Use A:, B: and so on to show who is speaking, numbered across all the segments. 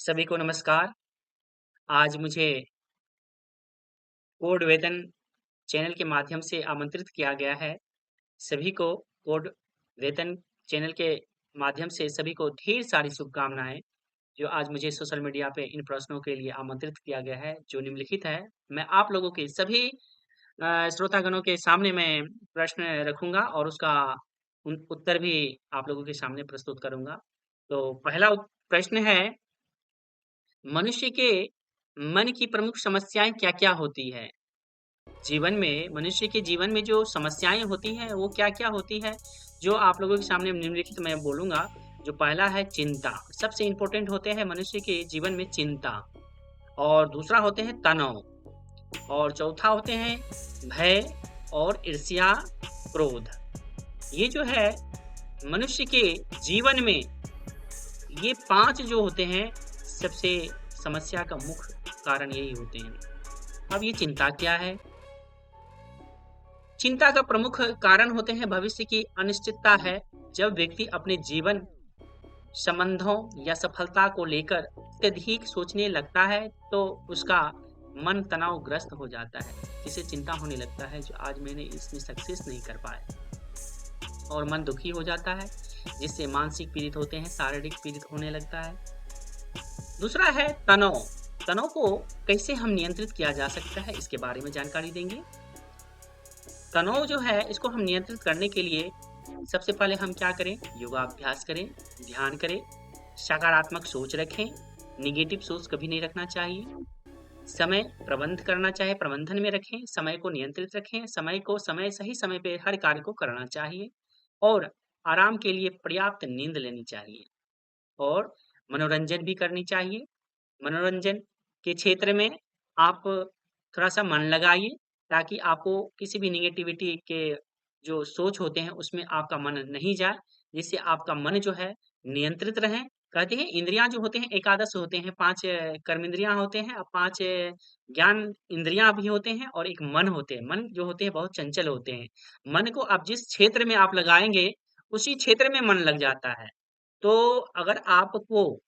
A: सभी को नमस्कार। आज मुझे कोड वेतन चैनल के माध्यम से आमंत्रित किया गया है। सभी को कोड वेतन चैनल के माध्यम से सभी को ढेर सारी शुभकामनाएँ, जो आज मुझे सोशल मीडिया पे इन प्रश्नों के लिए आमंत्रित किया गया है, जो निम्नलिखित है। मैं आप लोगों के सभी श्रोतागणों के सामने मैं प्रश्न रखूँगा और उसका उत्तर भी आप लोगों के सामने प्रस्तुत करूँगा। तो पहला प्रश्न है, मनुष्य के मन की प्रमुख समस्याएँ क्या-क्या होती है? जीवन में मनुष्य के जीवन में जो समस्याएँ होती हैं, वो क्या-क्या होती है? जो आप लोगों के सामने निम्नलिखित मैं बोलूँगा। जो पहला है चिंता, सबसे इम्पोर्टेंट होते हैं मनुष्य के जीवन में चिंता, और दूसरा होते हैं तनाव, और चौथा होते हैं भय और ईर्ष्या, क्रोध। ये जो है मनुष्य के जीवन में ये 5 जो होते हैं, सबसे समस्या का मुख्य कारण यही होते हैं। अब ये चिंता क्या है? चिंता का प्रमुख कारण होते हैं भविष्य की अनिश्चितता है। जब व्यक्ति अपने जीवन, संबंधों या सफलता को लेकर अत्यधिक सोचने लगता है, तो उसका मन तनावग्रस्त हो जाता है, जिसे चिंता होने लगता है, जो आज मैंने इसमें सक्सेस नहीं कर पाया, और मन दुखी हो जाता है, जिससे मानसिक पीड़ित होते हैं, शारीरिक पीड़ित होने लगता है। दूसरा है तनाव। तनाव को कैसे हम नियंत्रित किया जा सकता है, इसके बारे में जानकारी देंगे। तनाव जो है, इसको हम नियंत्रित करने के लिए सबसे पहले हम क्या करें? योगाभ्यास करें, ध्यान करें, सकारात्मक सोच रखें, नेगेटिव सोच कभी नहीं रखना चाहिए। समय प्रबंध करना चाहिए, प्रबंधन में रखें, समय को नियंत्रित रखें, समय को सही समय पे हर कार्य को करना चाहिए, और आराम के लिए पर्याप्त नींद लेनी चाहिए, और मनोरंजन भी करनी चाहिए। मनोरंजन के क्षेत्र में आप थोड़ा-सा मन लगाइए, ताकि आपको किसी भी नेगेटिविटी के जो सोच होते हैं, उसमें आपका मन नहीं जाए, जिससे आपका मन जो है नियंत्रित रहे। कहते हैं इंद्रियाँ जो होते हैं एकादश होते हैं, 5 कर्मेंद्रियाँ होते हैं, और 5 ज्ञान इंद्रियाँ भी होते हैं, और एक मन होते हैं। मन जो होते हैं बहुत चंचल होते हैं। मन को आप जिस क्षेत्र में आप लगाएँगे, उसी क्षेत्र में मन लग जाता है। तो अगर आपको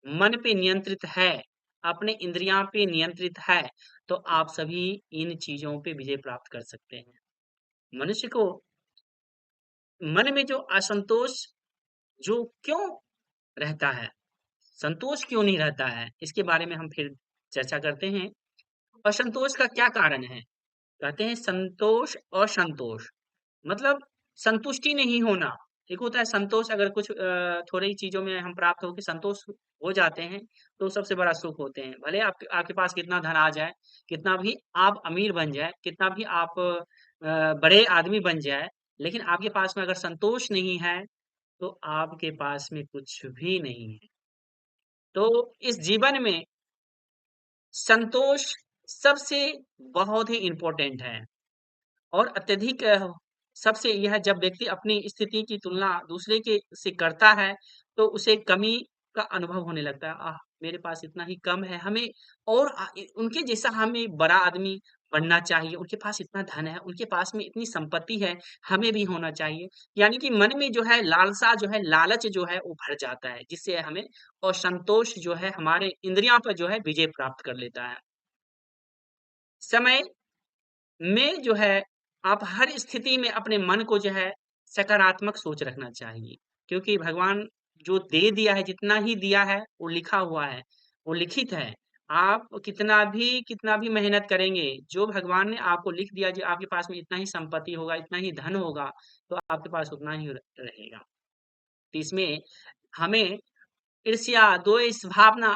A: मन पे नियंत्रित है, अपने इंद्रियाँ पे नियंत्रित है, तो आप सभी इन चीज़ों पे विजय प्राप्त कर सकते हैं। मनुष्य को मन में जो असंतोष जो क्यों रहता है? संतोष क्यों नहीं रहता है? इसके बारे में हम फिर चर्चा करते हैं। असंतोष का क्या कारण है? कहते हैं संतोष, असंतोष मतलब संतुष्टि नहीं होना। एक होता है संतोष, अगर कुछ थोड़ी ही चीज़ों में हम प्राप्त होके संतोष हो जाते हैं, तो सबसे बड़ा सुख होते हैं। भले आपके आपके पास कितना धन आ जाए, कितना भी आप अमीर बन जाए, कितना भी आप बड़े आदमी बन जाए, लेकिन आपके पास में अगर संतोष नहीं है, तो आपके पास में कुछ भी नहीं है। तो इस जीवन में संतोष सबसे बहुत ही इम्पोर्टेंट है। और अत्यधिक सबसे यह जब व्यक्ति अपनी स्थिति की तुलना दूसरे के से करता है, तो उसे कमी का अनुभव होने लगता है। मेरे पास इतना ही कम है, हमें और उनके जैसा हमें बड़ा आदमी बनना चाहिए, उनके पास इतना धन है, उनके पास में इतनी संपत्ति है, हमें भी होना चाहिए। यानी कि मन में जो है लालसा जो है, लालच जो है वो भर जाता है, जिससे हमें असंतोष जो है हमारे इंद्रियों पर जो है विजय प्राप्त कर लेता है। समय में जो है आप हर स्थिति में अपने मन को जो है सकारात्मक सोच रखना चाहिए, क्योंकि भगवान जो दे दिया है, जितना ही दिया है वो लिखा हुआ है, वो लिखित है। आप कितना भी मेहनत करेंगे, जो भगवान ने आपको लिख दिया, जो आपके पास में इतना ही संपत्ति होगा, इतना ही धन होगा, तो आपके पास उतना ही रहेगा। तो इसमें हमें ईर्ष्या, द्वेष भावना,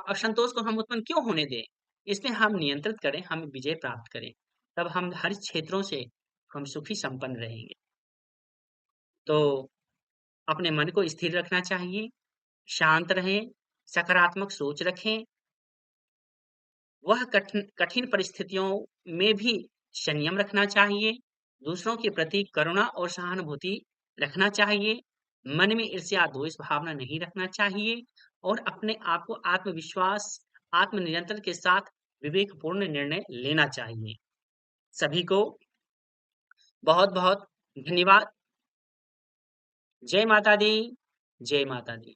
A: असंतोष को हम उत्पन्न क्यों होने दें? इसमें हम नियंत्रित करें, हम विजय प्राप्त करें, तब हम हर क्षेत्रों से हम सुखी संपन्न रहेंगे। तो अपने मन को स्थिर रखना चाहिए, शांत रहें, सकारात्मक सोच रखें, वह कठिन कठिन परिस्थितियों में भी संयम रखना चाहिए, दूसरों के प्रति करुणा और सहानुभूति रखना चाहिए, मन में ईर्ष्या, द्वेष भावना नहीं रखना चाहिए, और अपने आप को आत्मविश्वास, आत्मनियंत्रण के साथ विवेकपूर्ण निर्णय लेना चाहिए। सभी को बहुत-बहुत धन्यवाद। जय माता दी, जय माता दी।